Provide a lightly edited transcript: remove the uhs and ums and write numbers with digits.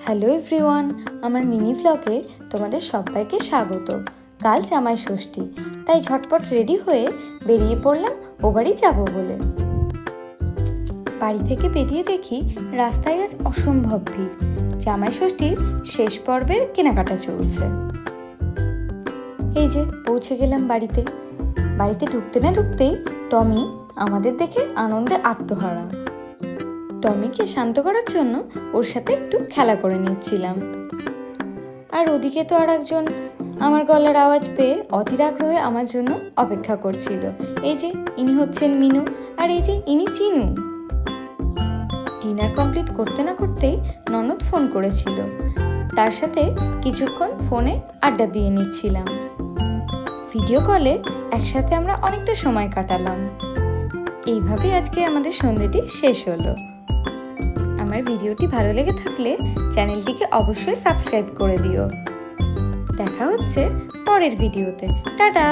Hello everyone, আমার mini ভ্লগে তোমাদের সবাইকে স্বাগত। কাল জামাই ষষ্ঠী, তাই ঝটপট রেডি হয়ে বেরিয়ে পড়লাম ও বাড়ি যাব বলে। বাড়ি থেকে বেরিয়ে দেখি রাস্তায় আজ অসম্ভব ভিড়। জামাই ষষ্ঠীর শেষ পর্বের কেনাকাটা চলছে। এই যে পৌঁছে গেলাম বাড়িতে। বাড়িতে ঢুকতে না ঢুকতেই টমি আমাদের দেখে আনন্দে আত্মহারা। টমিকে শান্ত করার জন্য ওর সাথে একটু খেলা করে নিচ্ছিলাম। আর ওদিকে তো আর একজন আমার গলার আওয়াজ পেয়ে অধীর আগ্রহে আমার জন্য অপেক্ষা করছিল। এই যে ইনি হচ্ছেন মিনু, আর এই যে ইনি চিনু। ডিনার কমপ্লিট করতে না করতেই ননদ ফোন করেছিল, তার সাথে কিছুক্ষণ ফোনে আড্ডা দিয়ে নিচ্ছিলাম। ভিডিও কলে একসাথে আমরা অনেকটা সময় কাটালাম। এইভাবে আজকে আমাদের সন্ধ্যেটি শেষ হলো। আমার ভিডিওটি ভালো লেগে থাকলে চ্যানেলটিকে অবশ্যই সাবস্ক্রাইব করে দিও। দেখা হচ্ছে পরের ভিডিওতে। টাটা।